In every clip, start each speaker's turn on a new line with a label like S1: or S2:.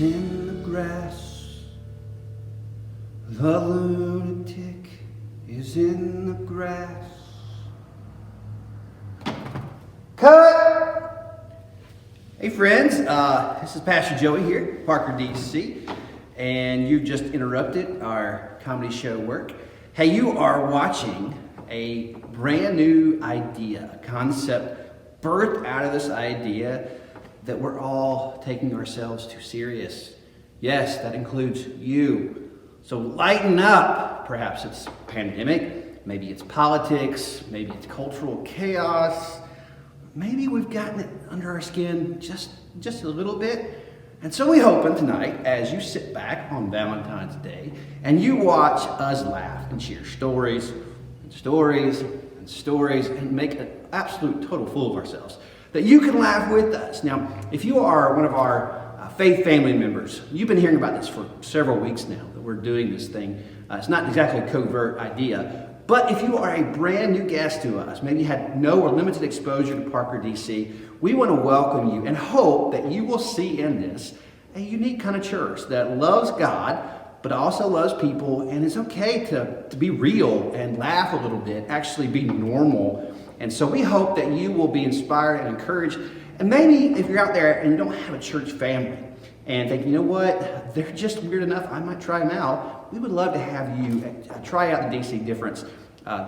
S1: is in the grass. The lunatic is in the grass. Cut! Hey friends, this is Pastor Joey here, Parker, DC, and you just interrupted our comedy show work. Hey, you are watching a brand new idea, a concept birthed out of this idea that we're all taking ourselves too serious. Yes, that includes you. So lighten up. Perhaps it's pandemic, maybe it's politics, maybe it's cultural chaos. Maybe we've gotten it under our skin just a little bit. And so we're hoping tonight, as you sit back on Valentine's Day and you watch us laugh and share stories and stories and stories and make an absolute total fool of ourselves, that you can laugh with us. Now, if you are one of our faith family members, you've been hearing about this for several weeks now, that we're doing this thing. It's not exactly a covert idea, but if you are a brand new guest to us, maybe you had no or limited exposure to Parker, DC, we want to welcome you and hope that you will see in this a unique kind of church that loves God, but also loves people, and it's okay to be real and laugh a little bit, actually be normal. And so we hope that you will be inspired and encouraged. And maybe if you're out there and you don't have a church family and think, you know what, they're just weird enough, I might try them out. We would love to have you try out the DC Difference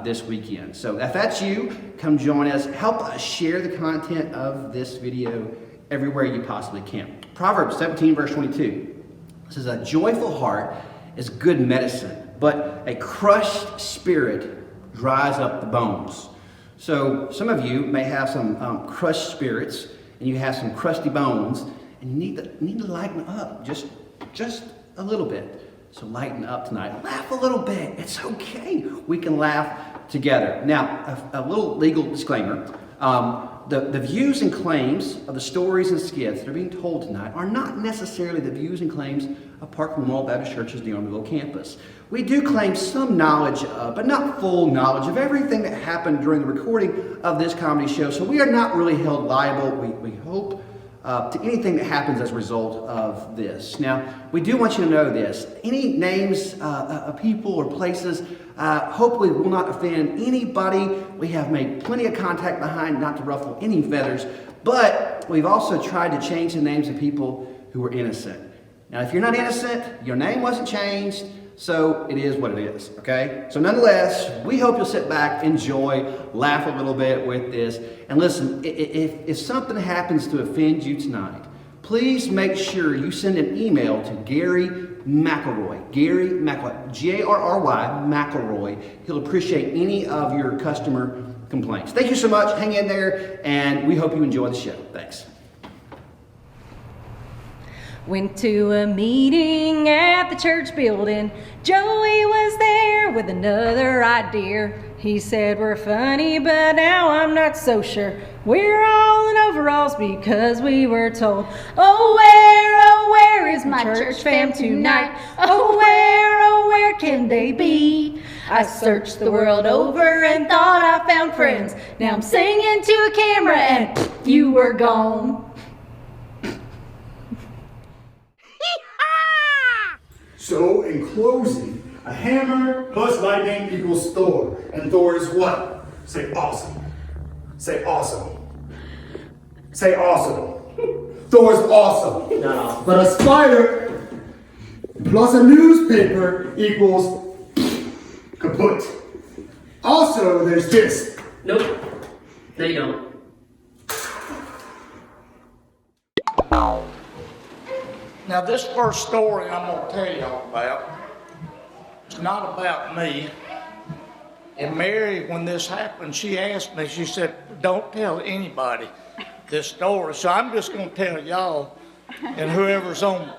S1: this weekend. So if that's you, come join us. Help us share the content of this video everywhere you possibly can. Proverbs 17 verse 22 says, a joyful heart is good medicine, but a crushed spirit dries up the bones. So some of you may have some crushed spirits and you have some crusty bones, and you need to lighten up just a little bit. So lighten up tonight. Laugh a little bit. It's okay. We can laugh together. Now, a little legal disclaimer. The views and claims of the stories and skits that are being told tonight are not necessarily the views and claims of Parker Memorial Baptist Church's DeArmondville campus. We do claim some knowledge of, but not full knowledge of everything that happened during the recording of this comedy show. So we are not really held liable, we hope, to anything that happens as a result of this. Now, we do want you to know this. Any names of people or places hopefully will not offend anybody. We have made plenty of contact behind, not to ruffle any feathers, but we've also tried to change the names of people who were innocent. Now, if you're not innocent, your name wasn't changed, so it is what it is, okay? So nonetheless, we hope you'll sit back, enjoy, laugh a little bit with this. And listen, if something happens to offend you tonight, please make sure you send an email to Gary McElroy, G-A-R-R-Y, McElroy. He'll appreciate any of your customer complaints. Thank you so much. Hang in there, and we hope you enjoy the show. Thanks.
S2: Went to a meeting at the church building. Joey was there with another idea. He said, we're funny, but now I'm not so sure. We're all in overalls because we were told, oh, where is my church fam tonight? Oh, where can they be? I searched the world over and thought I found friends. Now I'm singing to a camera and you were gone.
S3: So, in closing, a hammer plus lightning equals Thor. And Thor is what? Say awesome. Say awesome. Say awesome. Thor's awesome.
S4: No.
S3: But a spider plus a newspaper equals kaput. Also, there's this.
S4: Nope. They don't.
S5: Now, this first story I'm going to tell y'all about, it's not about me. And Mary, when this happened, she asked me, she said, don't tell anybody this story. So I'm just going to tell y'all and whoever's on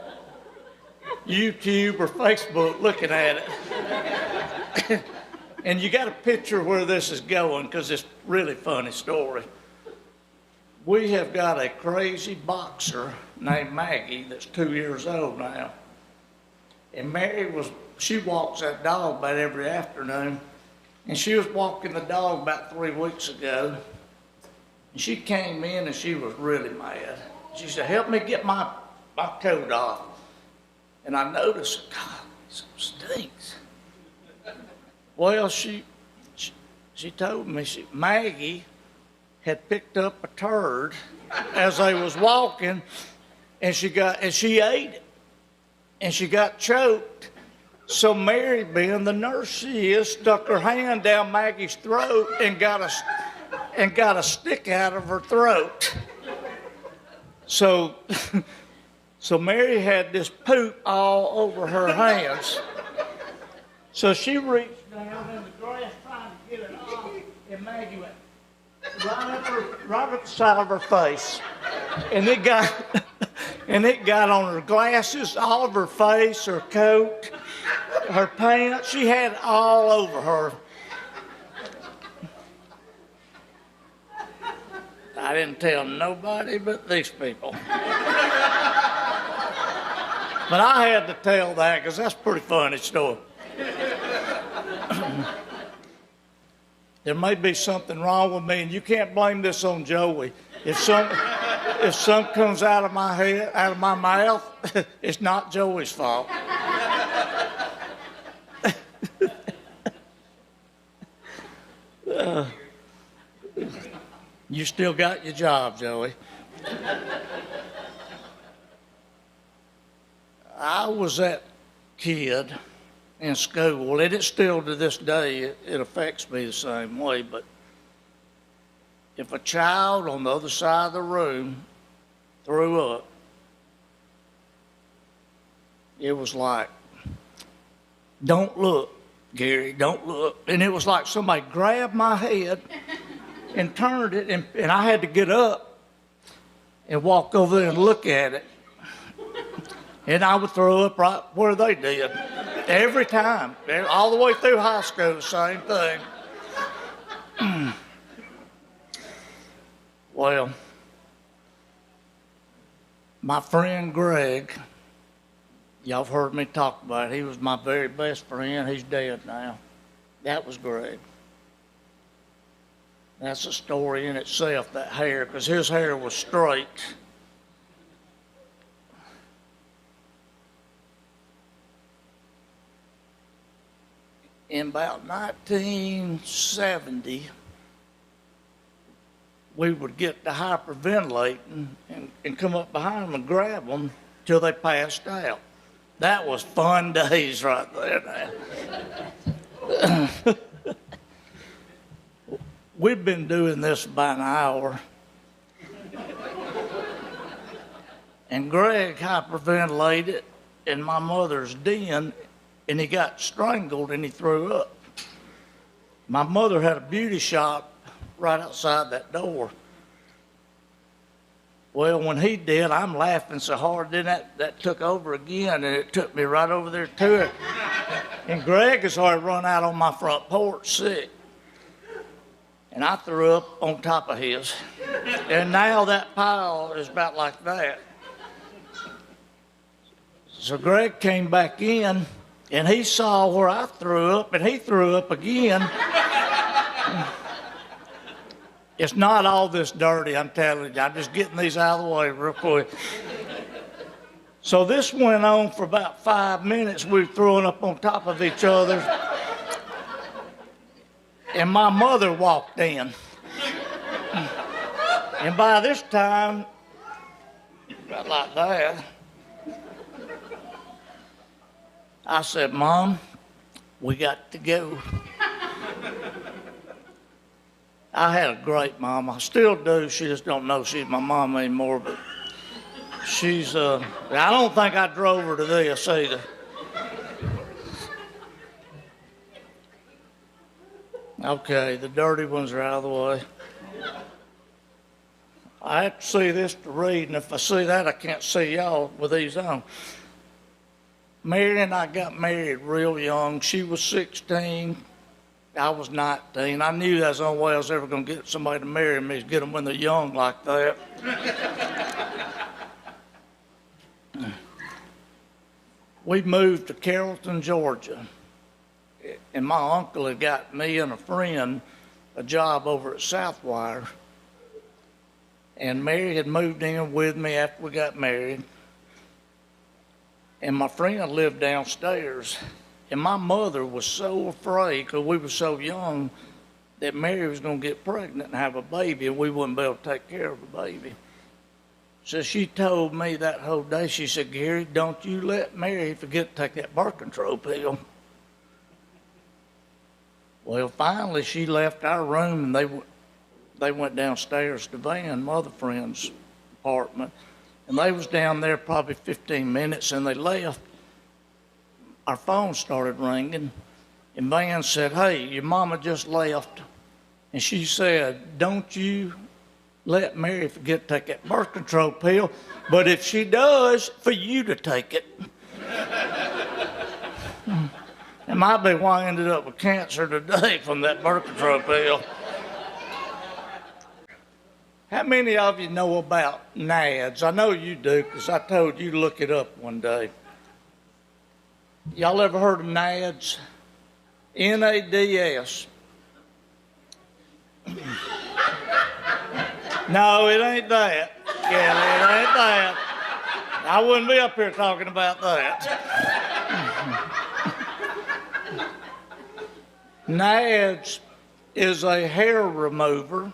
S5: YouTube or Facebook looking at it. And you got a picture where this is going because it's a really funny story. We have got a crazy boxer named Maggie that's 2 years old now. And Mary she walks that dog about every afternoon. And she was walking the dog about 3 weeks ago. And she came in and she was really mad. She said, help me get my coat off. And I noticed, God, this stinks. Well, she told me Maggie had picked up a turd as they was walking, and she ate it, and she got choked. So Mary, being the nurse she is, stuck her hand down Maggie's throat and got a stick out of her throat. So Mary had this poop all over her hands. So she reached down in the grass trying to get it off, and Maggie went right up the side of her face. And it got on her glasses, all of her face, her coat, her pants. She had it all over her. I didn't tell nobody but these people. But I had to tell that because that's a pretty funny story. There may be something wrong with me, and you can't blame this on Joey. If something comes out of my head, out of my mouth, it's not Joey's fault. You still got your job, Joey. I was that kid in school, and it still to this day, it affects me the same way, but if a child on the other side of the room threw up, it was like, don't look, Gary, don't look. And it was like somebody grabbed my head and turned it, and I had to get up and walk over there and look at it. And I would throw up right where they did. Every time. All the way through high school, the same thing. Well, my friend Greg, y'all have heard me talk about it. He was my very best friend. He's dead now. That was Greg. That's a story in itself, that hair, because his hair was straight. In about 1970, we would get to hyperventilating and come up behind them and grab them till they passed out. That was fun days right there now. We've been doing this about an hour. And Greg hyperventilated in my mother's den, and he got strangled and he threw up. My mother had a beauty shop right outside that door. Well, when he did, I'm laughing so hard, then that took over again, and it took me right over there to it. And Greg has already run out on my front porch sick. And I threw up on top of his. And now that pile is about like that. So Greg came back in, and he saw where I threw up, and he threw up again. It's not all this dirty, I'm telling you. I'm just getting these out of the way real quick. So this went on for about 5 minutes. We were throwing up on top of each other. And my mother walked in. And by this time, about like that, I said, Mom, we got to go. I had a great mom. I still do. She just don't know she's my mom anymore, but she's, I don't think I drove her to this either. Okay, the dirty ones are out of the way. I have to see this to read, and if I see that, I can't see y'all with these on. Mary and I got married real young. She was 16. I was 19. I knew that's the only way I was ever going to get somebody to marry me is get them when they're young like that. We moved to Carrollton, Georgia. And my uncle had got me and a friend a job over at Southwire. And Mary had moved in with me after we got married. and my friend lived downstairs. And my mother was so afraid, because we were so young, that Mary was going to get pregnant and have a baby, and we wouldn't be able to take care of the baby. So she told me that whole day, she said, Gary, don't you let Mary forget to take that birth control pill. Well, finally, she left our room, and they went downstairs to Van, my other friend's apartment. And they was down there probably 15 minutes, and they left. Our phone started ringing, and Van said, hey, your mama just left. And she said, don't you let Mary forget to take that birth control pill, but if she does, for you to take it. It might be why I ended up with cancer today from that birth control pill. How many of you know about NADS? I know you do, because I told you to look it up one day. Y'all ever heard of NADS? NADS. No, it ain't that. Yeah, it ain't that. I wouldn't be up here talking about that. NADS is a hair remover.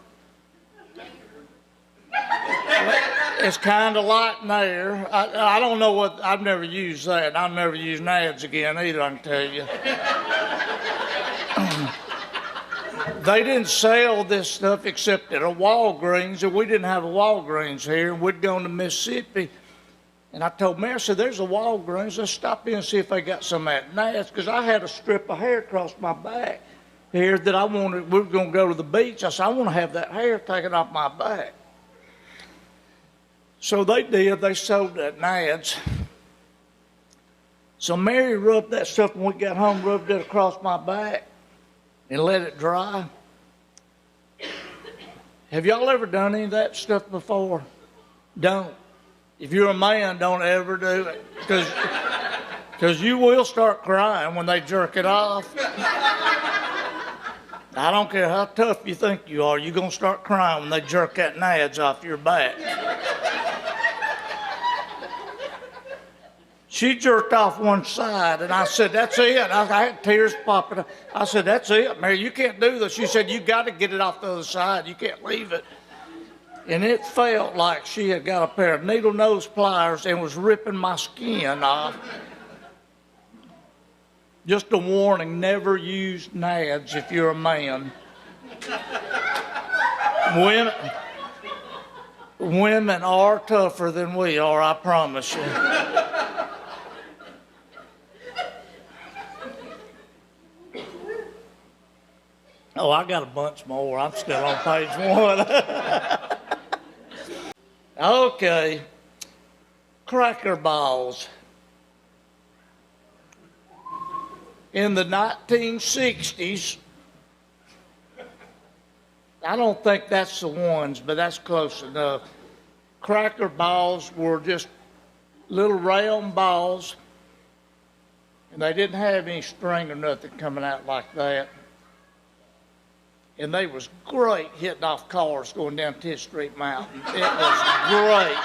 S5: It's kind of like Nair. I don't know what, I've never used that. I'll never use NADS again either, I can tell you. They didn't sell this stuff except at a Walgreens, and we didn't have a Walgreens here, and we'd gone to Mississippi. And I told Mary, I said, there's a Walgreens, let's stop in and see if they got some of that NADS, because I had a strip of hair across my back here that I wanted, we were going to go to the beach. I said, I want to have that hair taken off my back. So they did, they sold that NADS. So Mary rubbed that stuff when we got home, rubbed it across my back and let it dry. Have y'all ever done any of that stuff before? Don't. If you're a man, don't ever do it, because you will start crying when they jerk it off. I don't care how tough you think you are, you're going to start crying when they jerk that NADS off your back. She jerked off one side, and I said, that's it. I had tears popping. I said, that's it, Mary, you can't do this. She said, you got to get it off the other side. You can't leave it. And it felt like she had got a pair of needle nose pliers and was ripping my skin off. Just a warning, never use NADS if you're a man. Women are tougher than we are, I promise you. Oh, I got a bunch more. I'm still on page 1. Okay. Cracker balls. In the 1960s, I don't think that's the ones, but that's close enough. Cracker balls were just little round balls, and they didn't have any string or nothing coming out like that. And they was great hitting off cars going down 10th Street Mountain. It was great.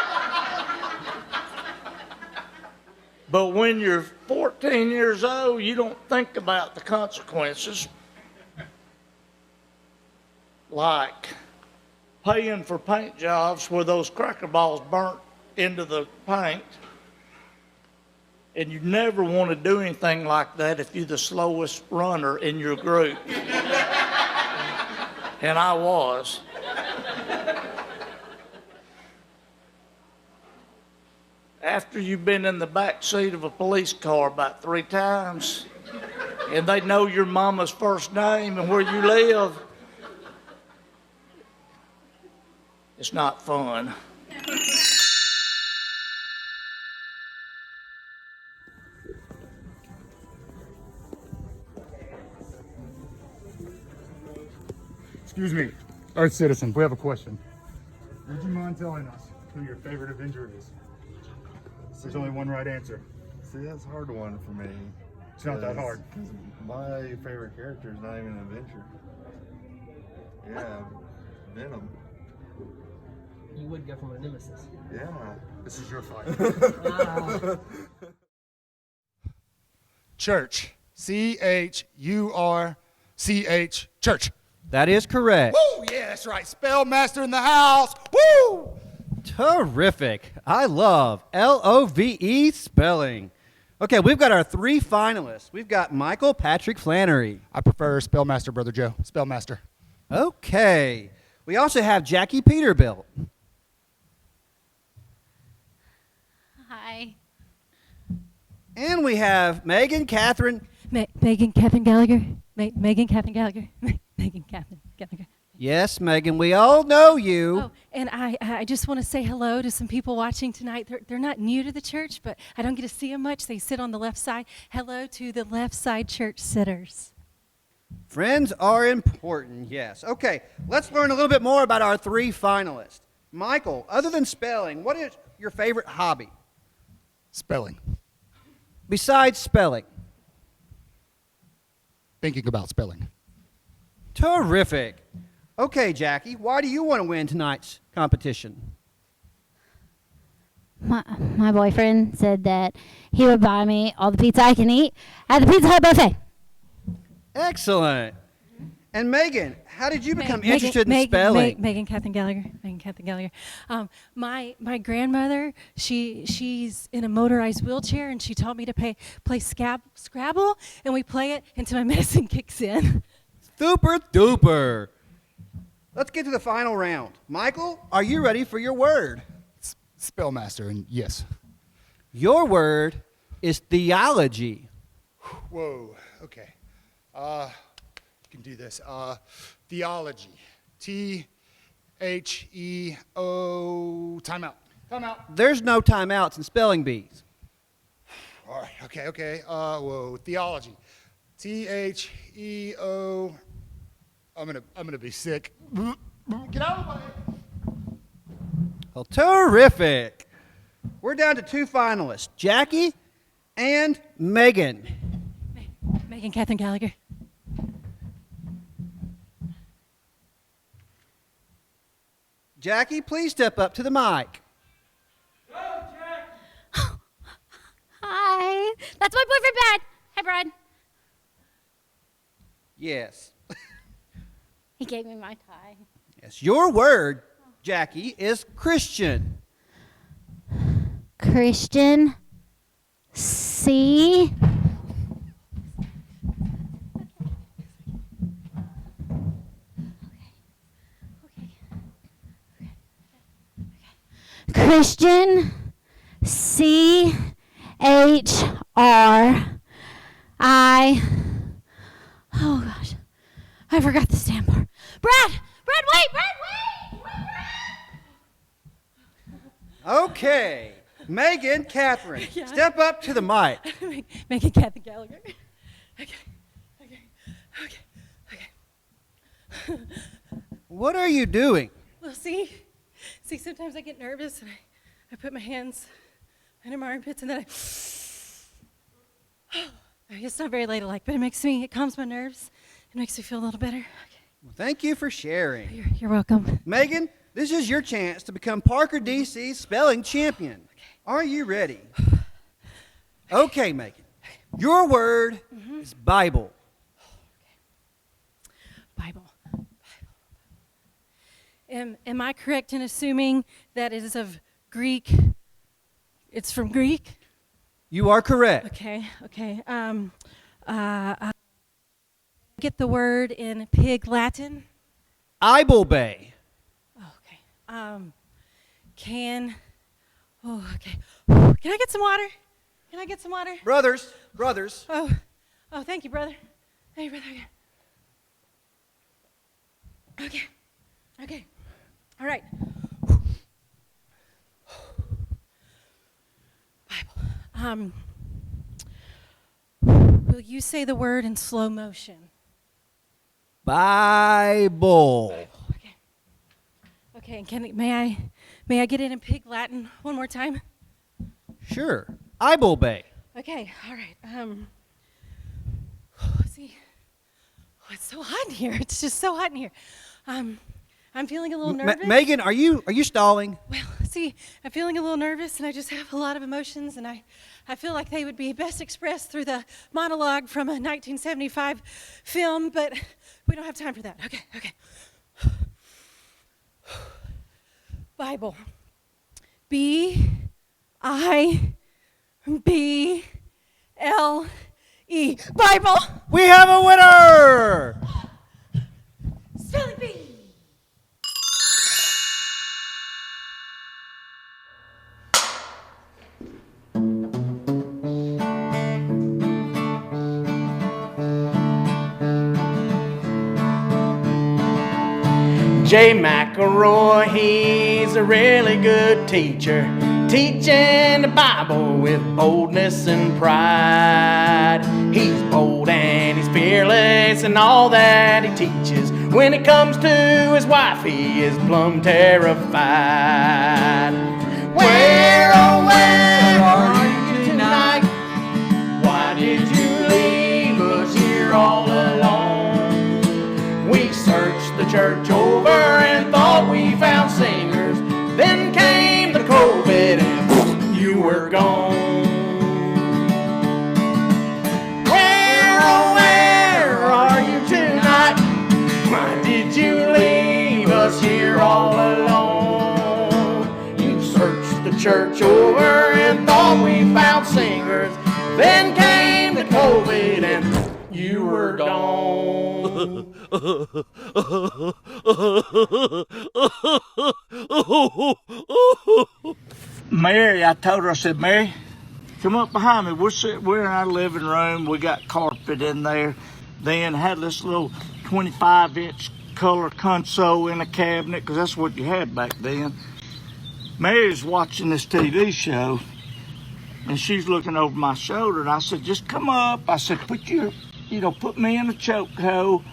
S5: But when you're 14 years old, you don't think about the consequences. Like paying for paint jobs where those cracker balls burnt into the paint. And you never want to do anything like that if you're the slowest runner in your group. And I was. After you've been in the back seat of a police car about 3 times, and they know your mama's first name and where you live, it's not fun.
S3: Excuse me, Earth citizen, we have a question. Would you mind telling us who your favorite Avenger is? There's only one right answer.
S6: See, that's a hard one for me.
S3: It's not that hard.
S6: My favorite character is not even an Avenger. Yeah, Venom.
S4: You would go from a nemesis.
S6: Yeah.
S3: This is your fight.
S4: Wow.
S3: Church. C-H-U-R-C-H, church.
S1: That is correct.
S3: Woo! Yeah, that's right. Spellmaster in the house. Woo!
S1: Terrific. I love Love spelling. Okay, we've got our 3 finalists. We've got Michael Patrick Flannery.
S3: I prefer Spellmaster, Brother Joe. Spellmaster.
S1: Okay. We also have Jackie Peterbilt.
S7: Hi.
S1: And we have Megan Catherine.
S2: Megan Catherine Gallagher. Megan Catherine Gallagher. Megan Catherine Gallagher.
S1: Yes, Megan, we all know you.
S2: Oh, and I just want to say hello to some people watching tonight. They're not new to the church, but I don't get to see them much. They sit on the left side. Hello to the left side church sitters.
S1: Friends are important, yes. Okay, let's learn a little bit more about our 3 finalists. Michael, other than spelling, what is your favorite hobby?
S3: Spelling.
S1: Besides spelling.
S3: Thinking about spelling.
S1: Terrific. Okay, Jackie, why do you want to win tonight's competition?
S7: My boyfriend said that he would buy me all the pizza I can eat at the Pizza Hut buffet.
S1: Excellent. And Megan, how did you become interested in spelling?
S2: Megan Catherine Gallagher. Megan Catherine Gallagher. My grandmother, she's in a motorized wheelchair, and she taught me to play Scrabble, and we play it until my medicine kicks in.
S1: Super duper. Let's get to the final round. Michael, are you ready for your word?
S3: Spellmaster, and yes.
S1: Your word is theology.
S3: Whoa, okay. You can do this. Theology. T-H-E-O, timeout. Timeout.
S1: There's no timeouts in spelling bees.
S3: All right, okay. Whoa, theology. T-H-E-O, I'm gonna be sick. Get out of the way.
S1: Well, terrific. We're down to 2 finalists, Jackie and Megan.
S2: Megan Catherine Gallagher.
S1: Jackie, please step up to the mic.
S7: Hi. That's my boyfriend, Brad. Hi, Brad.
S1: Yes.
S7: He gave me my tie.
S1: Yes. Your word, Jackie, is Christian.
S7: Christian. C. Christian. C-H-R-I. Oh gosh, I forgot the stamp part. Brad, wait,
S1: Okay. Megan Catherine,
S2: Yeah.
S1: step up to the mic.
S2: Megan Catherine Gallagher. Okay.
S1: What are you doing?
S2: Well, see, sometimes I get nervous and I put my hands under my armpits and then it's not very ladylike, but it calms my nerves. It makes me feel a little better. Okay.
S1: Well, thank you for sharing.
S2: You're welcome.
S1: Megan, this is your chance to become Parker DC's spelling champion. Are you ready? Okay, Megan. Your word is Bible.
S2: Bible. Am I correct in assuming that it is of Greek? It's from Greek?
S1: You are correct.
S2: Okay. Get the word in Pig Latin.
S1: Ibelbay.
S2: Okay. Can I get some water? Can I get some water?
S1: Brothers.
S2: Oh, thank you, brother. Hey, brother. Okay. All right. Bible. Will you say the word in slow motion?
S1: Bible.
S2: Okay. And may I get it in Pig Latin one more time?
S1: Sure. Ibelbay.
S2: Okay. All right. See, it's so hot in here. It's just so hot in here. I'm feeling a little nervous.
S1: Megan, are you stalling?
S2: Well, see, I'm feeling a little nervous, and I just have a lot of emotions, and I feel like they would be best expressed through the monologue from a 1975 film, but we don't have time for that. Okay. Bible. B-I-B-L-E. Bible.
S1: We have a winner!
S2: Spelling bee.
S1: Jay McElroy, he's a really good teacher, teaching the Bible with boldness and pride. He's bold and he's fearless in all that he teaches. When it comes to his wife, he is plumb terrified. Where, oh where are you tonight? Why did you leave us here all alone? We searched the church over and thought we found singers. Then came the COVID and you were gone. Where, oh where are you tonight? Why did you leave us here all alone? You searched the church over and thought we found singers. Then came the COVID and you were gone.
S5: Mary, I told her, I said, Mary, come up behind me. We're in our living room. We got carpet in there. Then had this little 25-inch color console in a cabinet, because that's what you had back then. Mary's watching this TV show, and she's looking over my shoulder, and I said, just come up. I said, put me in a chokehold,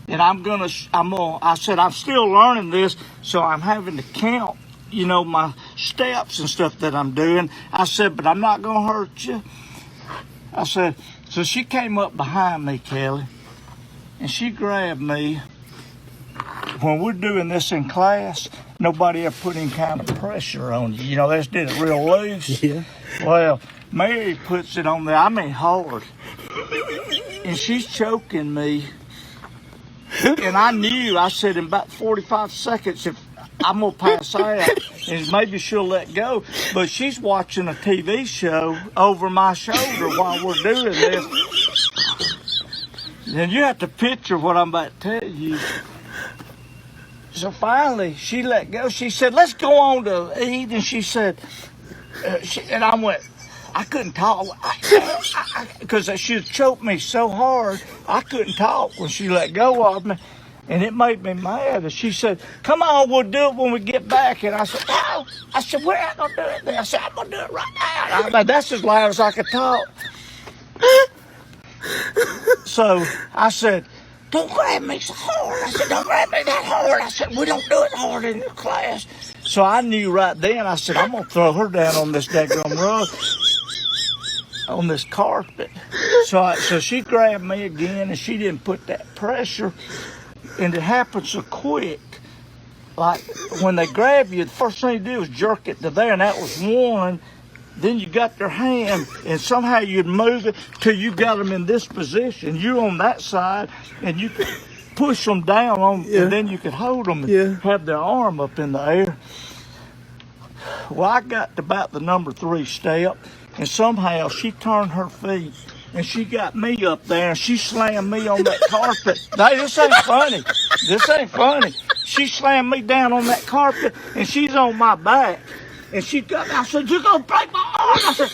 S5: and I said, I'm still learning this, so I'm having to count, my steps and stuff that I'm doing. I said, but I'm not going to hurt you. I said, so she came up behind me, Kelly, and she grabbed me. When we're doing this in class, nobody ever put any kind of pressure on you. They just did it real loose.
S1: Yeah.
S5: Well, Mary puts it on there, hard. And she's choking me. And I knew, I said, in about 45 seconds, if I'm going to pass out, and maybe she'll let go. But she's watching a TV show over my shoulder while we're doing this. And you have to picture what I'm about to tell you. So finally, she let go. She said, let's go on to eat. And she said, and I went, I couldn't talk. Because she had choked me so hard, I couldn't talk when she let go of me. And it made me mad. And she said, come on, we'll do it when we get back. And I said, no. I said, we're not going to do it then. I said, I'm going to do it right now. I mean, that's as loud as I could talk. So I said, don't grab me so hard. I said, don't grab me that hard. I said, we don't do it hard in your class. So I knew right then, I said, I'm going to throw her down on this daggum rug, on this carpet. So she grabbed me again, and she didn't put that pressure. And it happened so quick. Like, when they grab you, the first thing you do is jerk it to there, and that was one. Then you got their hand, and somehow you'd move it till you got them in this position. You on that side, and you could push them down on, and then you could hold them and have their arm up in the air. Well, I got to about the number 3 step, and somehow she turned her feet, and she got me up there, and she slammed me on that carpet. Hey, this ain't funny. This ain't funny. She slammed me down on that carpet, and she's on my back. And she got me. I said, you're going to break my arm. I said,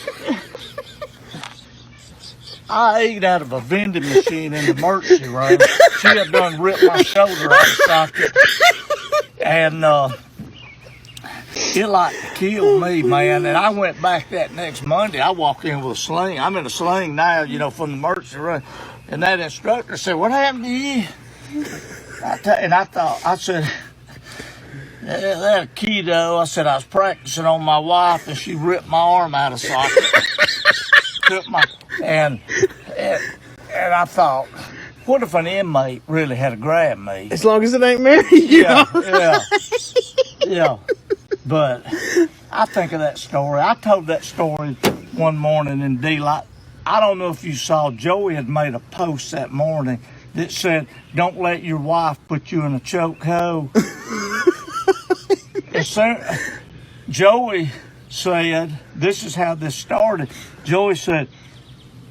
S5: I ate out of a vending machine in the emergency room. She had done ripped my shoulder out of socket. And it like killed me, man. And I went back that next Monday. I walked in with a sling. I'm in a sling now, from the emergency room. And that instructor said, what happened to you? I said, that keto. I said, I was practicing on my wife, and she ripped my arm out of socket. And I thought, what if an inmate really had to grab me?
S8: As long as it ain't Mary.
S5: Yeah. But I think of that story. I told that story one morning in daylight. I don't know if you saw, Joey had made a post that morning that said, "Don't let your wife put you in a chokehold." Joey said, this is how this started. Joey said,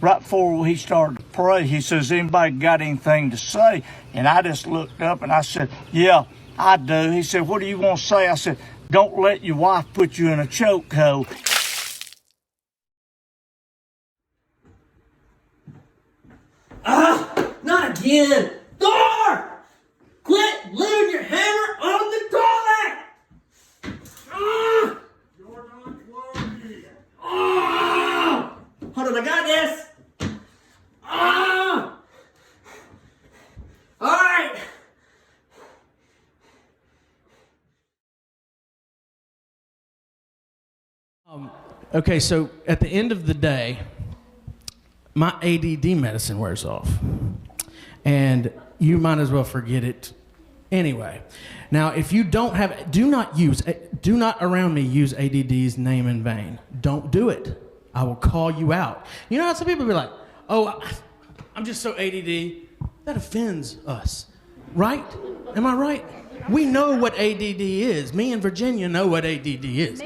S5: right before he started to pray, he says, "Anybody got anything to say?" And I just looked up and I said, "Yeah, I do." He said, "What do you want to say?" I said, "Don't let your wife put you in a chokehold."
S4: Not again! Door! Quit leaving your hammer on the toilet! Hold on, I got this! Alright!
S9: Okay, so at the end of the day, my ADD medicine wears off. And you might as well forget it anyway. Now, if you don't have, do not around me use ADD's name in vain. Don't do it. I will call you out. You know how some people be like, "Oh, I'm just so ADD." That offends us, right? Am I right? We know what ADD is. Me and Virginia know what ADD is.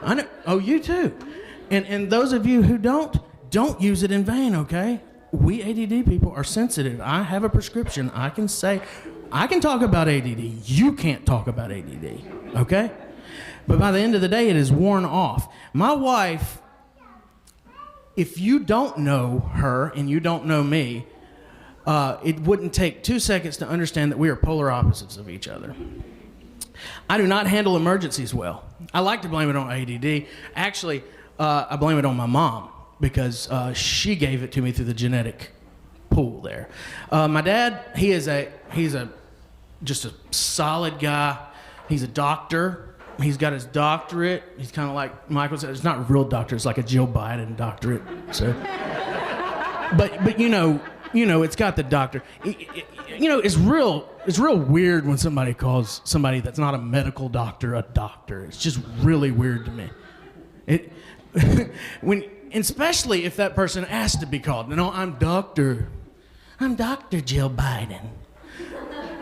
S9: I know. Oh, you too. And those of you who don't use it in vain, okay? We ADD people are sensitive. I have a prescription. I can talk about ADD. You can't talk about ADD, okay? But by the end of the day, it is worn off. My wife, if you don't know her and you don't know me, it wouldn't take 2 seconds to understand that we are polar opposites of each other. I do not handle emergencies well. I like to blame it on ADD. Actually, I blame it on my mom because she gave it to me through the genetic pool there. My dad, he's just a solid guy. He's a doctor. He's got his doctorate. He's kind of like Michael said. It's not a real doctor. It's like a Jill Biden doctorate. So, but you know, it's got the doctor. It's real weird when somebody calls somebody that's not a medical doctor a doctor. It's just really weird to me. Especially if that person asks to be called. I'm Dr. Jill Biden.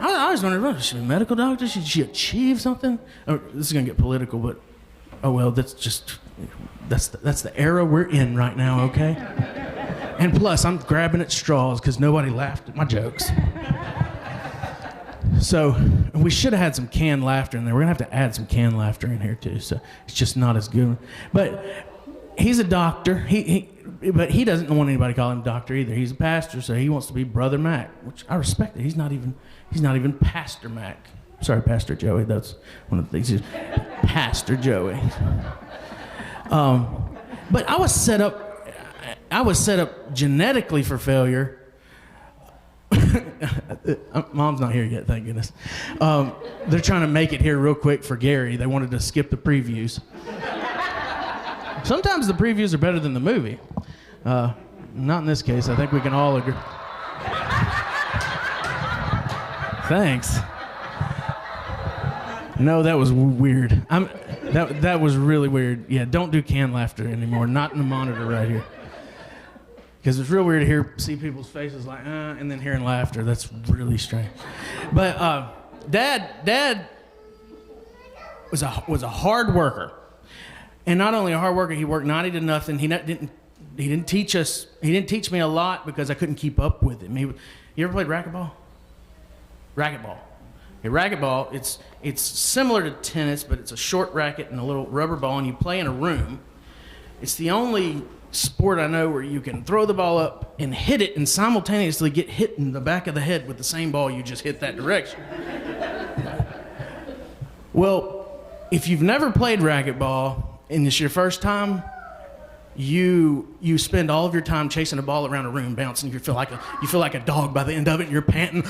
S9: I always wondered, is she a medical doctor? Should she achieve something? This is gonna get political, but oh well. That's the era we're in right now. Okay. And plus, I'm grabbing at straws because nobody laughed at my jokes. So we should have had some canned laughter in there. We're gonna have to add some canned laughter in here too. So it's just not as good. But he's a doctor. But he doesn't want anybody to call him doctor either. He's a pastor, so he wants to be Brother Mac, which I respect it. He's not even Pastor Mac. Sorry, Pastor Joey. That's one of the things. He's Pastor Joey. But I was set up genetically for failure. Mom's not here yet, thank goodness. They're trying to make it here real quick for Gary. They wanted to skip the previews. Sometimes the previews are better than the movie. Not in this case. I think we can all agree. Thanks. No, that was weird. That was really weird. Yeah, don't do canned laughter anymore. Not in the monitor right here. Because it's real weird to see people's faces like, and then hearing laughter. That's really strange. But Dad was a hard worker. And not only a hard worker, he worked 90 to nothing. He didn't teach us. He didn't teach me a lot because I couldn't keep up with him. You ever played racquetball? Racquetball. Okay, racquetball. It's similar to tennis, but it's a short racket and a little rubber ball, and you play in a room. It's the only sport I know where you can throw the ball up and hit it and simultaneously get hit in the back of the head with the same ball you just hit that direction. Well, if you've never played racquetball and it's your first time, you spend all of your time chasing a ball around a room, bouncing. You feel like a dog by the end of it, and you're panting.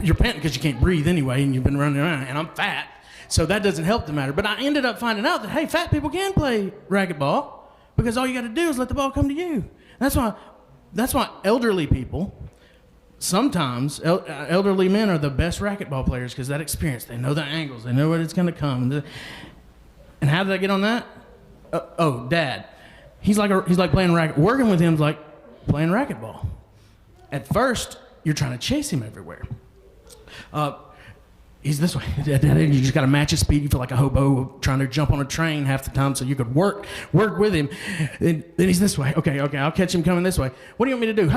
S9: You're panting because you can't breathe anyway, and you've been running around. And I'm fat, so that doesn't help the matter. But I ended up finding out that hey, fat people can play racquetball because all you got to do is let the ball come to you. That's why that's why elderly people, sometimes elderly men are the best racquetball players because that experience. They know the angles. They know where it's going to come. And how did I get on that? Dad. He's like playing racket. Working with him's like playing racquetball. At first, you're trying to chase him everywhere. He's this way. You just got to match his speed. You feel like a hobo trying to jump on a train half the time so you could work with him. Then he's this way. Okay, I'll catch him coming this way. What do you want me to do?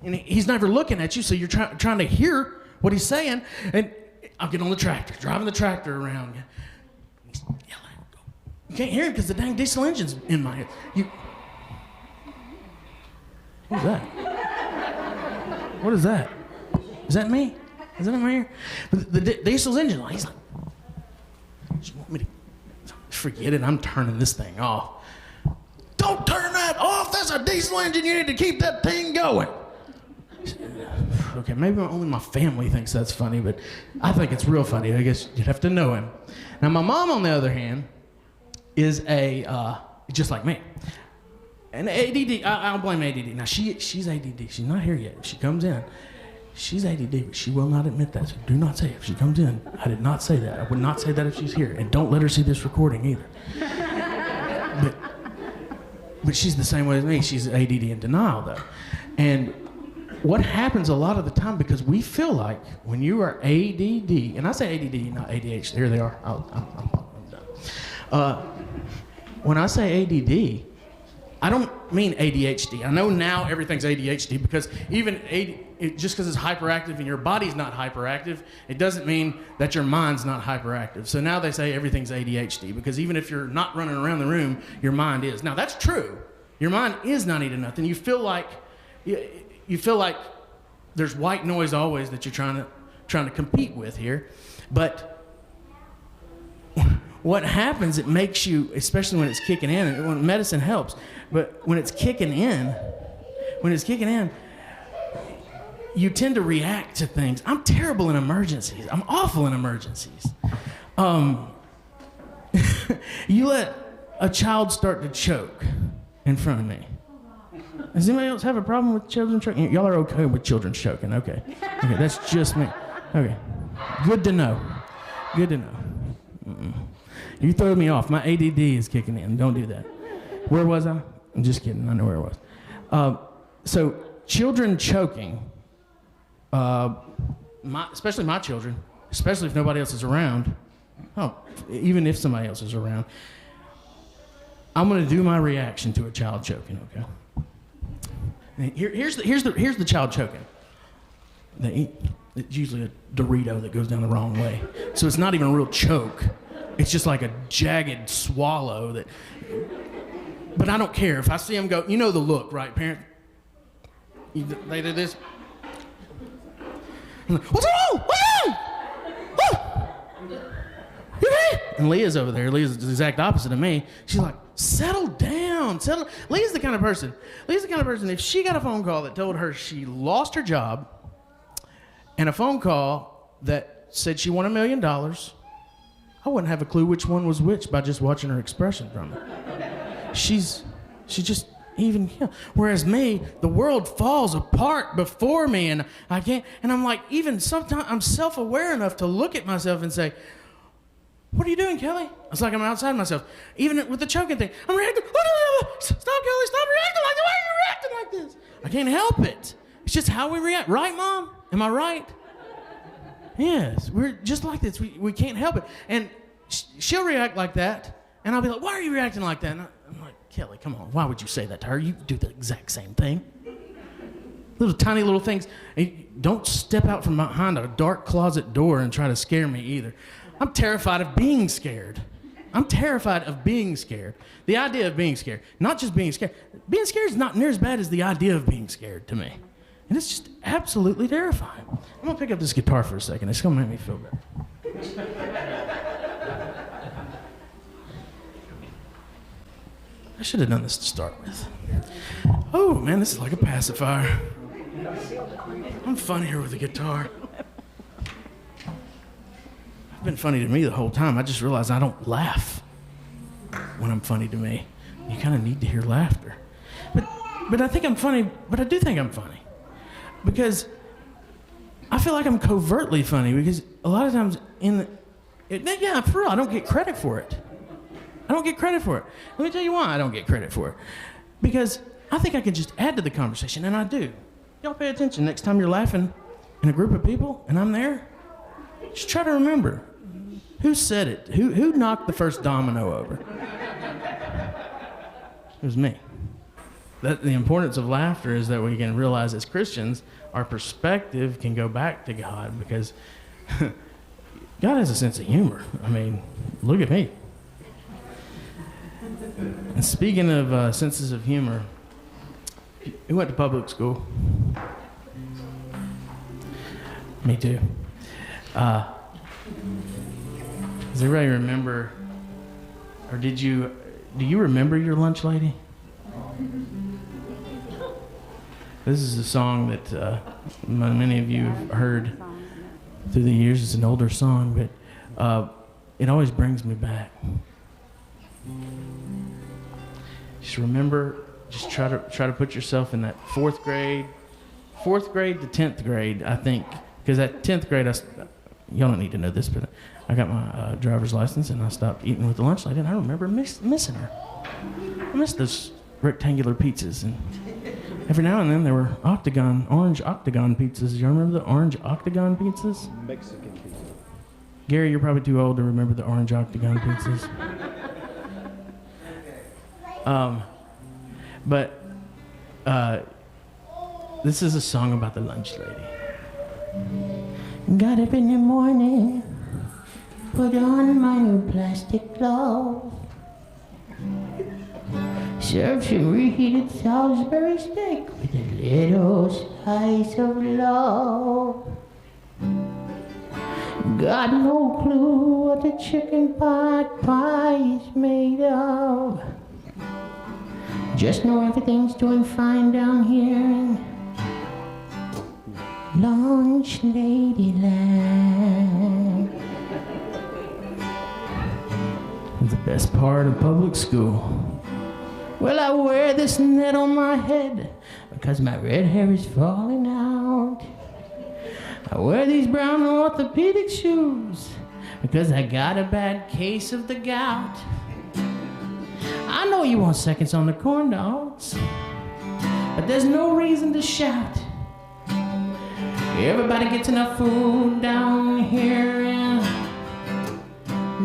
S9: And he's never looking at you, so you're trying to hear what he's saying. And I'll get on the tractor, driving the tractor around. He's yelling. You can't hear him because the dang diesel engine's in my head. Who's that? What is that? Is that me? Is that in my ear? But the diesel's engine, he's like, you want me to forget it? I'm turning this thing off. Don't turn that off. That's a diesel engine. You need to keep that thing going. Okay, maybe only my family thinks that's funny, but I think it's real funny. I guess you'd have to know him. Now, my mom, on the other hand, is just like me. And ADD, I don't blame ADD. Now, she's ADD. She's not here yet. If she comes in, she's ADD, but she will not admit that. So do not say it. If she comes in, I did not say that. I would not say that if she's here. And don't let her see this recording either. But she's the same way as me. She's ADD in denial, though. And what happens a lot of the time, because we feel like when you are ADD, and I say ADD, not ADHD. Here they are. I'm done. When I say ADD, I don't mean ADHD. I know now everything's ADHD because just because it's hyperactive and your body's not hyperactive, it doesn't mean that your mind's not hyperactive. So now they say everything's ADHD because even if you're not running around the room, your mind is. Now that's true. Your mind is not eating nothing. You feel like there's white noise always that you're trying to compete with here, but what happens, it makes you, especially when it's kicking in, and when medicine helps, but when it's kicking in, you tend to react to things. I'm terrible in emergencies. I'm awful in emergencies. You let a child start to choke in front of me. Does anybody else have a problem with children choking? Y'all are okay with children choking. Okay, that's just me. Okay, good to know. You throw me off. My ADD is kicking in. Don't do that. Where was I? I'm just kidding. I know where I was. So children choking, especially my children, especially if nobody else is around. Even if somebody else is around, I'm going to do my reaction to a child choking. Okay. And here's the child choking. It's usually a Dorito that goes down the wrong way, so it's not even a real choke. It's just like a jagged swallow that. But I don't care if I see them go. You know the look, right, parent? They did this. I'm like, what's wrong? And Leah's over there. Leah's the exact opposite of me. She's like, settle down. Leah's the kind of person, if she got a phone call that told her she lost her job and a phone call that said she won $1 million, I wouldn't have a clue which one was which by just watching her expression from it. She just even, whereas me, the world falls apart before me and I can't, and I'm like, even sometimes I'm self-aware enough to look at myself and say, what are you doing, Kelly? It's like I'm outside myself. Even with the choking thing, I'm reacting. Stop, Kelly, stop reacting like this. Why are you reacting like this? I can't help it. It's just how we react. Right, Mom? Am I right? Yes, we're just like this. We can't help it. And she'll react like that, and I'll be like, why are you reacting like that? And I'm like, Kelly, come on. Why would you say that to her? You do the exact same thing. Little tiny little things. Don't step out from behind a dark closet door and try to scare me either. I'm terrified of being scared. The idea of being scared. Not just being scared. Being scared is not near as bad as the idea of being scared to me. And it's just absolutely terrifying. I'm going to pick up this guitar for a second. It's going to make me feel better. I should have done this to start with. Oh, man, this is like a pacifier. I'm funnier with a guitar. It's been funny to me the whole time. I just realized I don't laugh when I'm funny to me. You kind of need to hear laughter. But But I think I'm funny, but I do think I'm funny. Because I feel like I'm covertly funny because a lot of times yeah, for real, I don't get credit for it. I don't get credit for it. Let me tell you why I don't get credit for it. Because I think I can just add to the conversation, and I do. Y'all pay attention next time you're laughing in a group of people and I'm there. Just try to remember who said it. Who knocked the first domino over? It was me. The importance of laughter is that we can realize as Christians, our perspective can go back to God because God has a sense of humor. I mean, look at me. And speaking of senses of humor, who went to public school? Me too. Does everybody remember, or do you remember your lunch lady? This is a song that many of you have heard through the years. It's an older song, but it always brings me back. Just remember, just try to put yourself in that fourth grade to 10th grade, I think, because at 10th grade, y'all don't need to know this, but I got my driver's license and I stopped eating with the lunch lady, and I remember missing her. I missed those rectangular pizzas, and every now and then there were orange octagon pizzas. You remember the orange octagon pizzas?
S1: Mexican pizza.
S9: Gary, you're probably too old to remember the orange octagon pizzas. But this is a song about the lunch lady. Got up in the morning, put on my new plastic glove, served some reheated Salisbury steak with a little slice of love. Got no clue what the chicken pot pie is made of. Just know everything's doing fine down here in Lunch Lady Land. The best part of public school. Well, I wear this net on my head because my red hair is falling out. I wear these brown orthopedic shoes because I got a bad case of the gout. I know you want seconds on the corn dogs, but there's no reason to shout. Everybody gets enough food down here in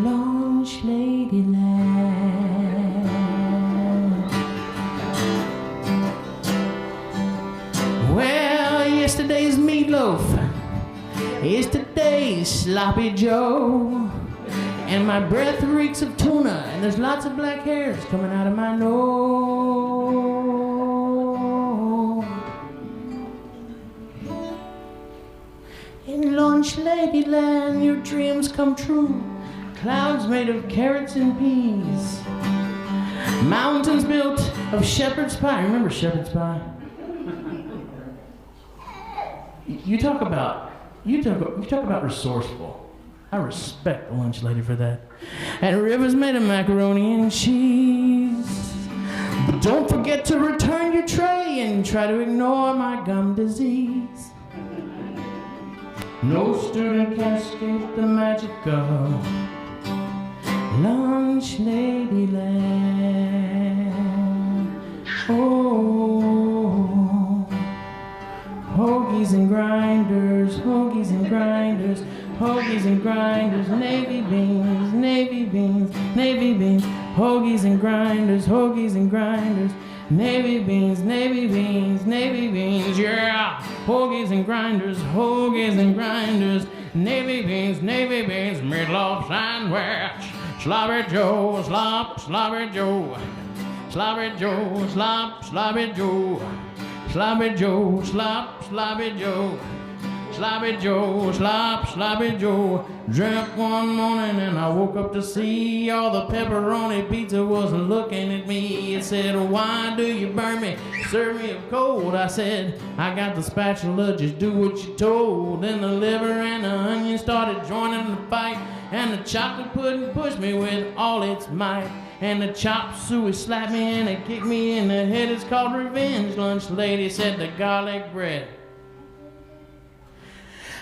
S9: Lunch Lady Land. Well, yesterday's meatloaf is today's sloppy Joe. And my breath reeks of tuna, and there's lots of black hairs coming out of my nose. In Lunch Lady Land, your dreams come true. Clouds made of carrots and peas. Mountains built of shepherd's pie. Remember shepherd's pie? You talk about resourceful. I respect the lunch lady for that. And rivers made of macaroni and cheese. But don't forget to return your tray and try to ignore my gum disease. No student can escape the magic of Lunch Lady Land. Oh, hoagies and grinders, hoagies and grinders. Hoagies and grinders, navy beans, navy beans, navy beans. Hoagies and grinders, hoagies and grinders. Navy beans, navy beans, navy beans, yeah. Hoagies and grinders, hoagies and grinders. Navy beans, meatloaf sandwich. Sloppy Joe, slop, sloppy Joe. Sloppy Joe, slop, sloppy Joe. Sloppy Joe, slop, sloppy Joe. Sloppy Joe, sloppy Joe. Dreamt one morning and I woke up to see all the pepperoni pizza wasn't looking at me. It said, why do you burn me? Serve me up cold. I said, I got the spatula, just do what you're told. Then the liver and the onion started joining the fight, and the chocolate pudding pushed me with all its might. And the chop suey slapped me and it kicked me in the head. It's called revenge. Lunch lady said the garlic bread.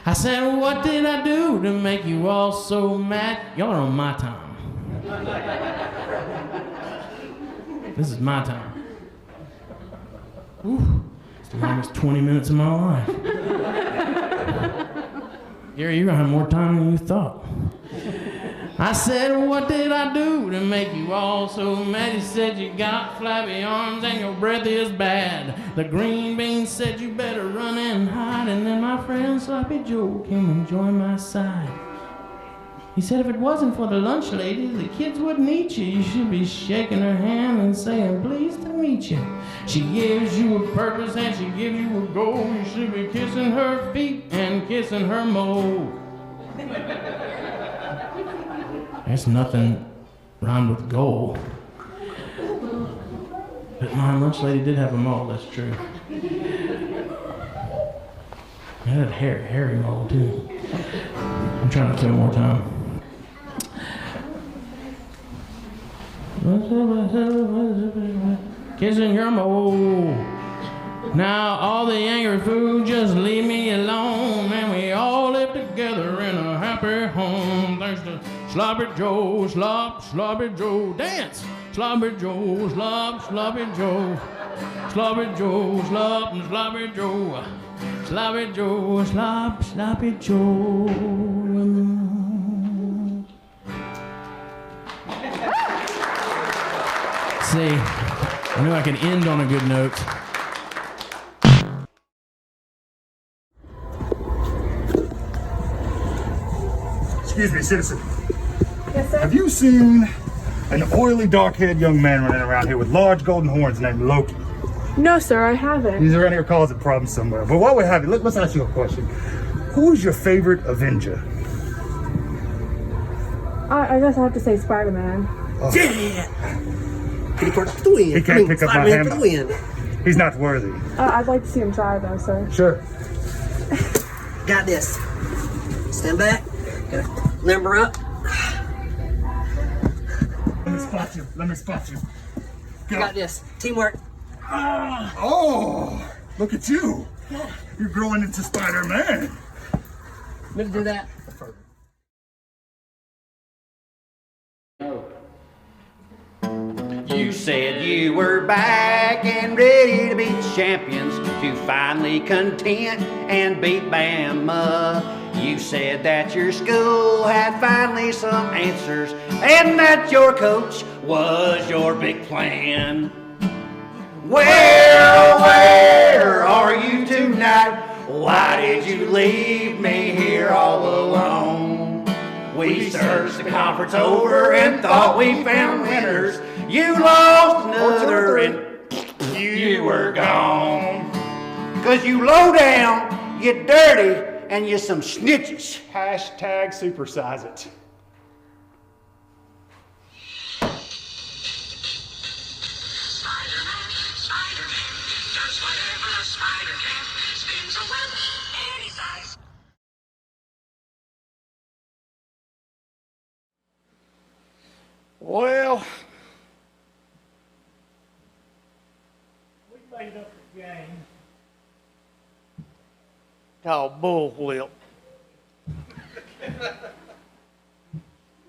S9: I said, what did I do to make you all so mad? Y'all are on my time. This is my time. Ooh, it's the longest 20 minutes of my life. Gary, you're gonna have more time than you thought. I said, what did I do to make you all so mad? He said, you got flabby arms and your breath is bad. The green bean said, you better run and hide. And then my friend Sloppy Joe came and joined my side. He said, if it wasn't for the lunch lady, the kids wouldn't eat you. You should be shaking her hand and saying, pleased to meet you. She gives you a purpose and she gives you a goal. You should be kissing her feet and kissing her mold. There's nothing rhymed with goal. But my lunch lady did have a mole, that's true. It had hairy mole too. I'm trying to kill more time. Kissing your mole. Now all the angry food, just leave me alone. And we all live together in a happy home. Thanks to Sloppy Joe, Sloppy Joe, dance! Sloppy Joe, Sloppy Joe, Sloppy Joe, Sloppy Joe, Sloppy Joe, Sloppy Joe. See, I knew I could end on a good note.
S3: Excuse me, citizen.
S8: Yes, sir.
S3: Have you seen an oily, dark-haired young man running around here with large golden horns named Loki?
S8: No, sir, I haven't.
S3: He's around here causing problems somewhere. But while we have you, let's ask you a question. Who's your favorite Avenger?
S8: I guess I have to say Spider-Man.
S3: Oh.
S4: Yeah! Can he put up the win?
S3: He can't pick up my
S4: Spider-Man for the
S3: hammer.
S4: win.
S3: He's not worthy.
S8: I'd like to see him try, though, sir.
S3: Sure.
S4: Got this. Stand back. Gotta limber up.
S3: Let me spot you. Go.
S4: Got this. Teamwork.
S3: Oh, look at you. You're growing into Spider-Man.
S4: Never do that.
S1: You said you were back and ready to beat champions, to finally content and beat Bama. You said that your school had finally some answers and that your coach was your big plan. Where are you tonight? Why did you leave me here all alone? We searched the conference over and thought we found winners. You lost another and you were gone. 'Cause you low down, you dirty, and you some snitches.
S3: Hashtag supersize it.
S10: Spider-Man, Spider-Man, does whatever a spider can, spins a web any size.
S5: Well, we made up a game called Bullflip.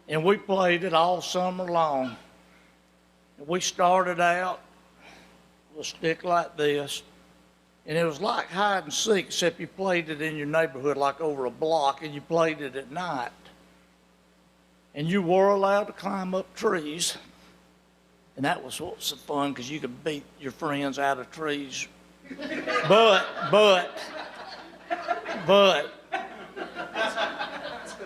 S5: And we played it all summer long. And we started out with a stick like this, and it was like hide and seek, except you played it in your neighborhood like over a block, and you played it at night. And you were allowed to climb up trees, and that was what was so fun, because you could beat your friends out of trees. But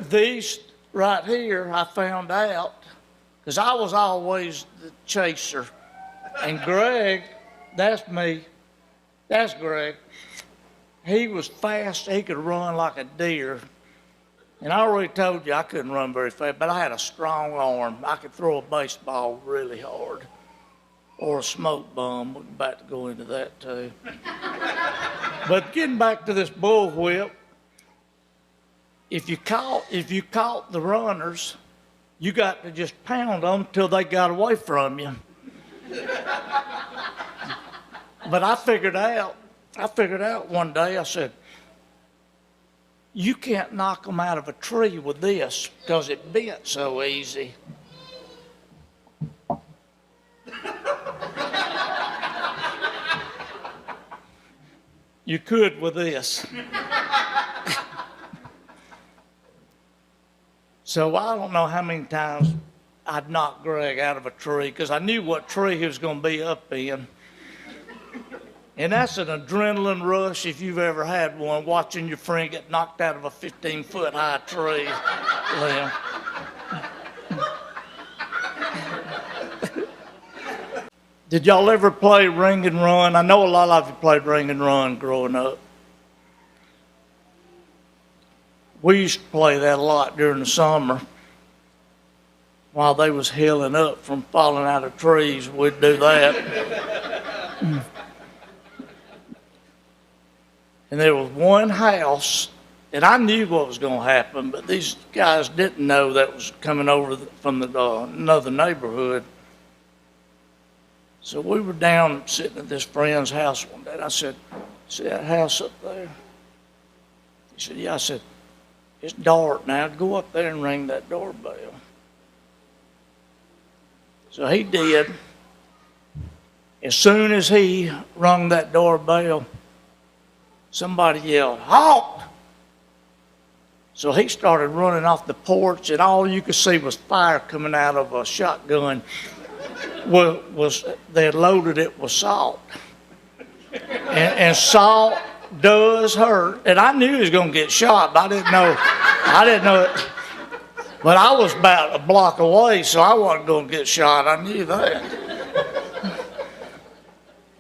S5: these right here, I found out, because I was always the chaser. And Greg, that's me, that's Greg. he was fast. He could run like a deer. And I already told you I couldn't run very fast, but I had a strong arm. I could throw a baseball really hard. Or a smoke bomb. We're about to go into that too. But getting back to this bullwhip, if you caught the runners, you got to just pound them till they got away from you. But I figured out one day, I said, you can't knock them out of a tree with this because it bent so easy. You could with this. So I don't know how many times I'd knock Greg out of a tree because I knew what tree he was going to be up in. And that's an adrenaline rush if you've ever had one, watching your friend get knocked out of a 15-foot high tree. Did y'all ever play ring and run? I know a lot of you played ring and run growing up. We used to play that a lot during the summer. While they was healing up from falling out of trees, we'd do that. And there was one house, and I knew what was going to happen, but these guys didn't know that was coming over from another neighborhood. So we were down sitting at this friend's house one day, and I said, see that house up there? He said, yeah. I said, it's dark now. Go up there and ring that doorbell. So he did. As soon as he rung that doorbell, somebody yelled, halt! So he started running off the porch, and all you could see was fire coming out of a shotgun. They had loaded it with salt. And salt does hurt. And I knew he was going to get shot, but I didn't know it. But I was about a block away, so I wasn't going to get shot. I knew that.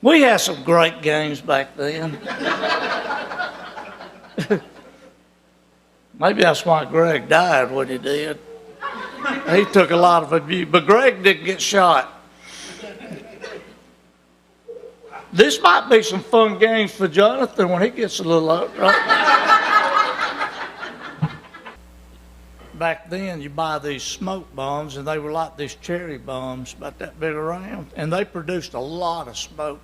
S5: We had some great games back then. Maybe that's why Greg died when he did. He took a lot of abuse, but Greg didn't get shot. This might be some fun games for Jonathan when he gets a little older. Back then, you buy these smoke bombs, and they were like these cherry bombs, about that big around, and they produced a lot of smoke.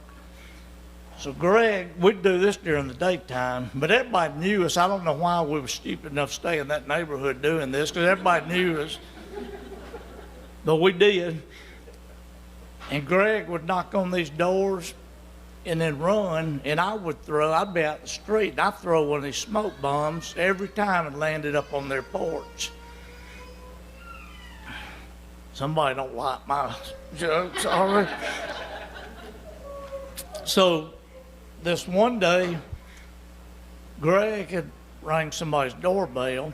S5: So Greg, we'd do this during the daytime, but everybody knew us. I don't know why we were stupid enough to stay in that neighborhood doing this, because everybody knew us. But we did. And Greg would knock on these doors and then run, and I'd be out in the street, and I'd throw one of these smoke bombs every time it landed up on their porch. Somebody don't like my jokes already. So this one day, Greg had rang somebody's doorbell,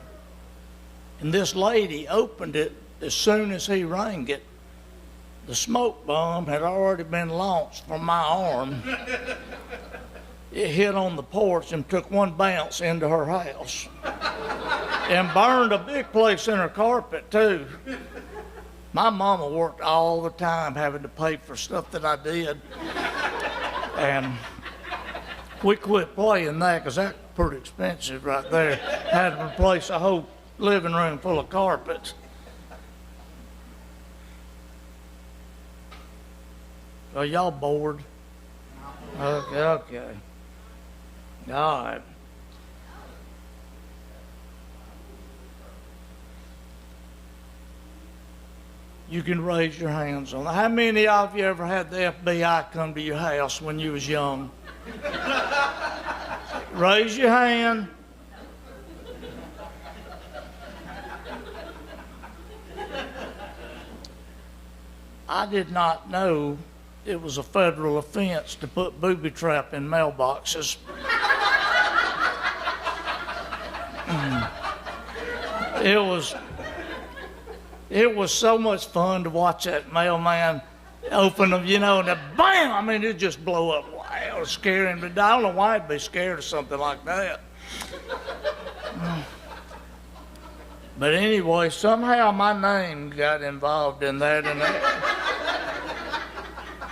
S5: and this lady opened it as soon as he rang it. The smoke bomb had already been launched from my arm. It hit on the porch and took one bounce into her house. And burned a big place in her carpet, too. My mama worked all the time having to pay for stuff that I did. And we quit playing that because that's pretty expensive right there. Had to replace a whole living room full of carpets. Are y'all bored? Okay. All right. You can raise your hands on that. How many of you ever had the FBI come to your house when you was young? Raise your hand. I did not know it was a federal offense to put Booby Trap in mailboxes. It was so much fun to watch that mailman open them, and then bam! I mean, it just blow up loud. going to scare him, but I don't know why he'd be scared of something like that. But anyway, somehow my name got involved in that, and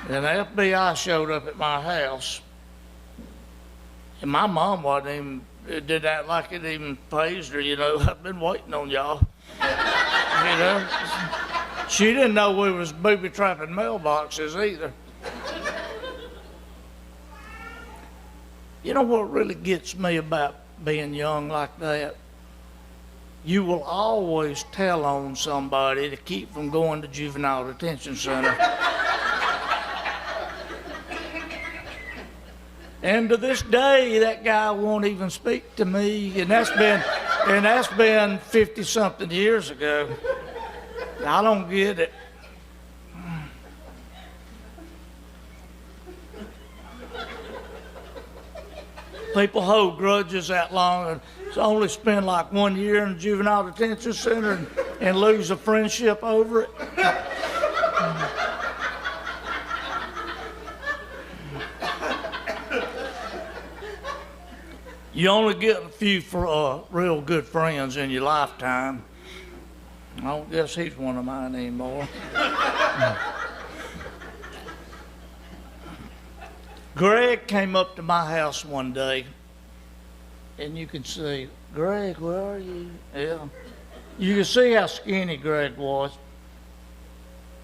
S5: the FBI showed up at my house. And my mom wasn't even, did that like it even phased her, you know. I've been waiting on y'all. You know? She didn't know we was booby trapping mailboxes either. You know what really gets me about being young like that? You will always tell on somebody to keep from going to juvenile detention center. And to this day, that guy won't even speak to me, and that's been 50-something years ago. I don't get it. People hold grudges that long and only spend like 1 year in the juvenile detention center and lose a friendship over it. You only get a few real good friends in your lifetime. I don't guess he's one of mine anymore. Greg came up to my house one day, and you can see, Greg, where are you? Yeah. You can see how skinny Greg was.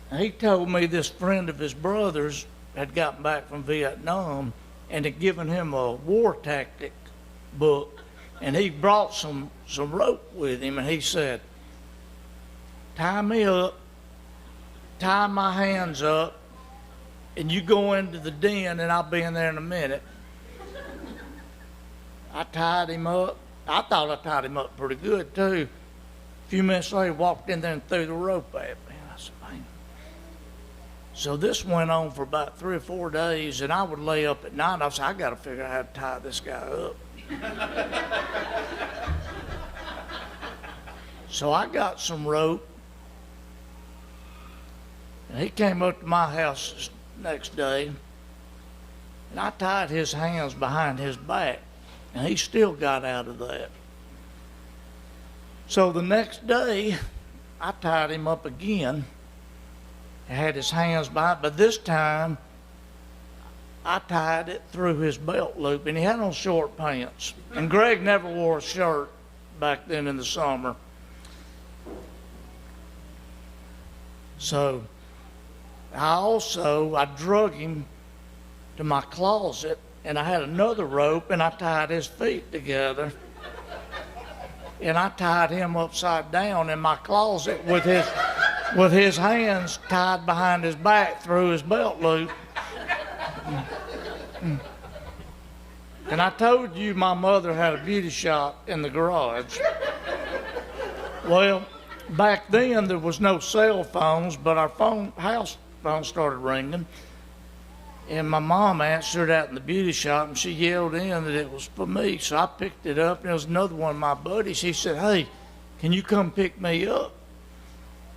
S5: And he told me this friend of his brother's had gotten back from Vietnam and had given him a war tactic book, and he brought some rope with him, and he said, tie me up, tie my hands up, and you go into the den, and I'll be in there in a minute. I tied him up. I thought I tied him up pretty good, too. A few minutes later, he walked in there and threw the rope at me. And I said, man. So this went on for about 3 or 4 days, and I would lay up at night. I said, I got to figure out how to tie this guy up. So I got some rope, and he came up to my house next day, and I tied his hands behind his back, and he still got out of that. So the next day, I tied him up again and had his hands behind, but this time I tied it through his belt loop, and he had on short pants. And Greg never wore a shirt back then in the summer. So I drug him to my closet, and I had another rope, and I tied his feet together. And I tied him upside down in my closet with his hands tied behind his back through his belt loop. And I told you my mother had a beauty shop in the garage. Well, back then there was no cell phones, but our house phone started ringing. And my mom answered out in the beauty shop, and she yelled in that it was for me. So I picked it up, and it was another one of my buddies. He said, hey, can you come pick me up?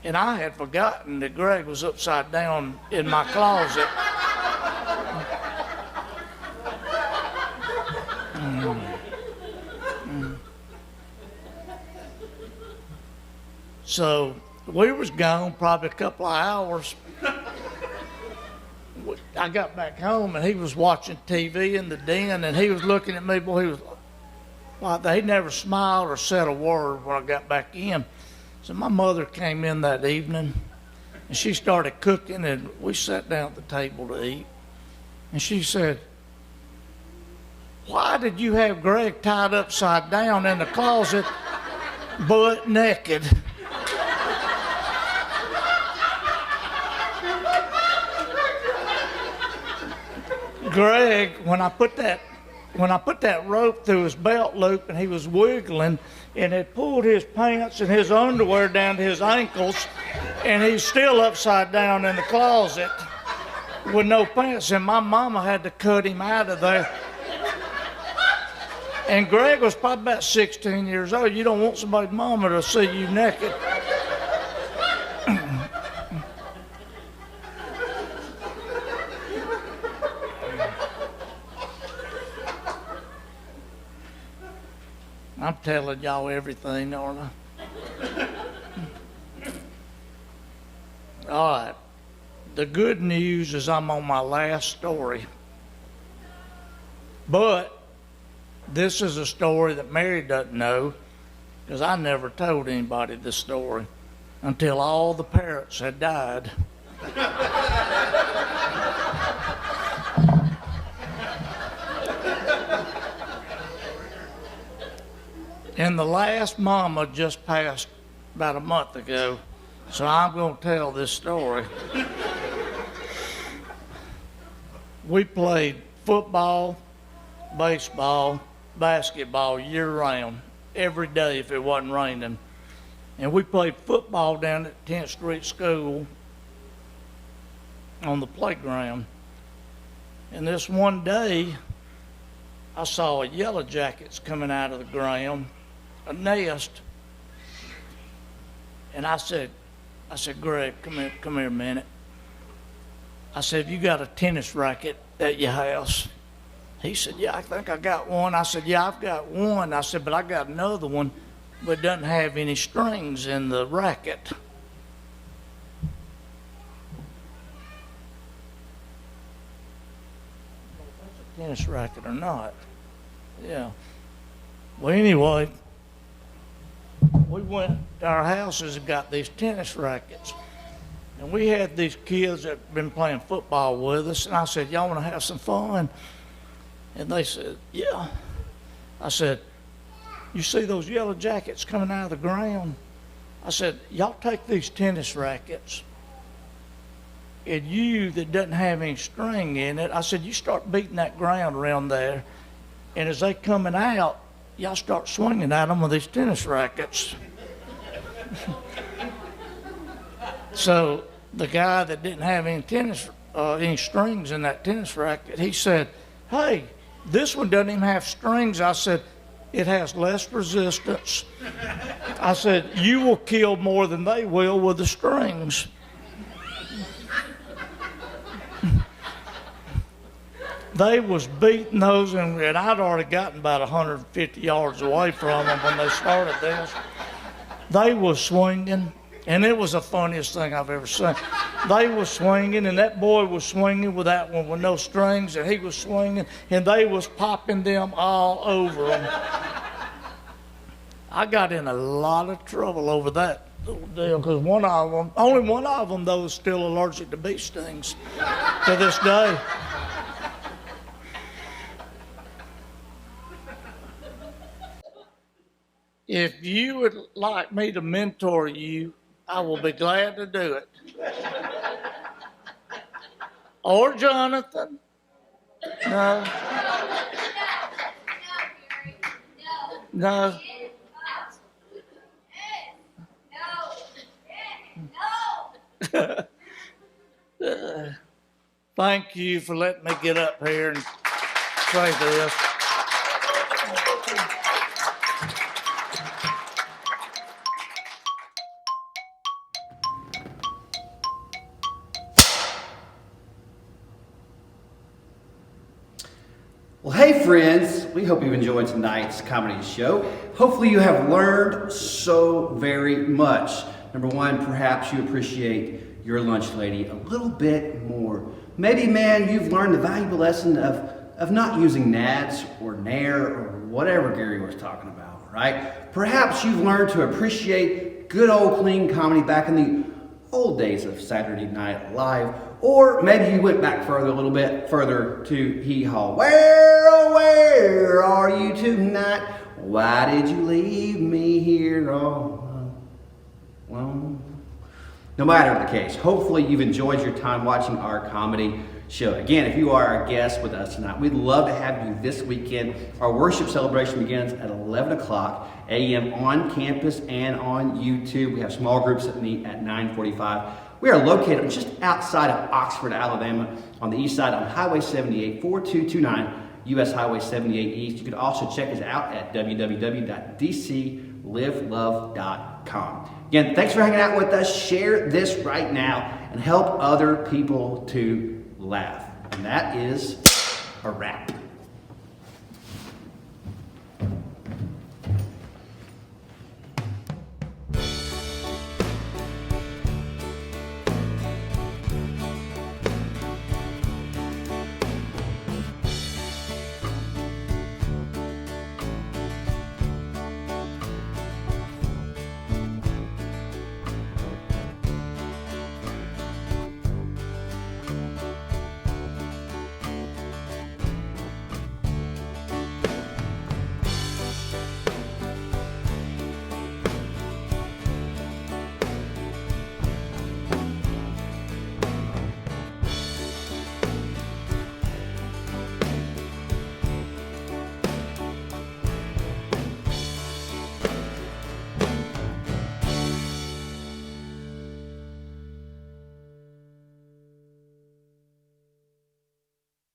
S5: And I had forgotten that Greg was upside down in my closet. So we was gone probably a couple of hours. I got back home, and he was watching TV in the den, and he was looking at me. Boy, he was like, he never smiled or said a word when I got back in. So my mother came in that evening, and she started cooking, and we sat down at the table to eat. And she said, why did you have Greg tied upside down in the closet, butt naked? Greg, when I put that rope through his belt loop, and he was wiggling, and it pulled his pants and his underwear down to his ankles, and he's still upside down in the closet with no pants, and my mama had to cut him out of there. And Greg was probably about 16 years old. You don't want somebody's mama to see you naked. I'm telling y'all everything, aren't I? All right. The good news is I'm on my last story. But this is a story that Mary doesn't know, because I never told anybody this story until all the parrots had died. And the last mama just passed about a month ago, so I'm going to tell this story. We played football, baseball, basketball year-round, every day if it wasn't raining. And we played football down at 10th Street School on the playground. And this one day, I saw a yellow jackets coming out of the ground, a nest. And I said, Greg, come here a minute. I said, you got a tennis racket at your house? He said, yeah, I think I got one. I said, yeah, I've got one. I said, but I got another one, but it doesn't have any strings in the racket. Tennis racket or not. Yeah. Well, anyway, we went to our houses and got these tennis rackets. And we had these kids that had been playing football with us, and I said, y'all want to have some fun? And they said, yeah. I said, you see those yellow jackets coming out of the ground? I said, y'all take these tennis rackets, and you that doesn't have any string in it, I said, you start beating that ground around there, and as they coming out, y'all start swinging at them with these tennis rackets. So the guy that didn't have any strings in that tennis racket, he said, hey, this one doesn't even have strings. I said, it has less resistance. I said, you will kill more than they will with the strings. They was beating those, and I'd already gotten about 150 yards away from them when they started this. They was swinging, and it was the funniest thing I've ever seen. They was swinging, and that boy was swinging with that one with no strings, and he was swinging, and they was popping them all over them. I got in a lot of trouble over that little deal, because only one of them, though, is still allergic to bee stings to this day. If you would like me to mentor you, I will be glad to do it. Or Jonathan. No. No. Thank you for letting me get up here and say this.
S1: Well, hey friends, we hope you've enjoyed tonight's comedy show. Hopefully you have learned so very much. Number one, perhaps you appreciate your lunch lady a little bit more. Maybe, man, you've learned the valuable lesson of not using nads or nair or whatever Gary was talking about, right? Perhaps you've learned to appreciate good old clean comedy back in the old days of Saturday Night Live. Or maybe you went back a little bit further to Hee Haw. Where, oh, where are you tonight? Why did you leave me here all alone? No matter the case, hopefully you've enjoyed your time watching our comedy show. Again, if you are a guest with us tonight, we'd love to have you this weekend. Our worship celebration begins at 11 o'clock a.m. on campus and on YouTube. We have small groups that meet at 9:45. We are located just outside of Oxford, Alabama, on the east side on Highway 78, 4229 US Highway 78 East. You can also check us out at www.dclivelove.com. Again, thanks for hanging out with us. Share this right now and help other people to laugh. And that is a wrap.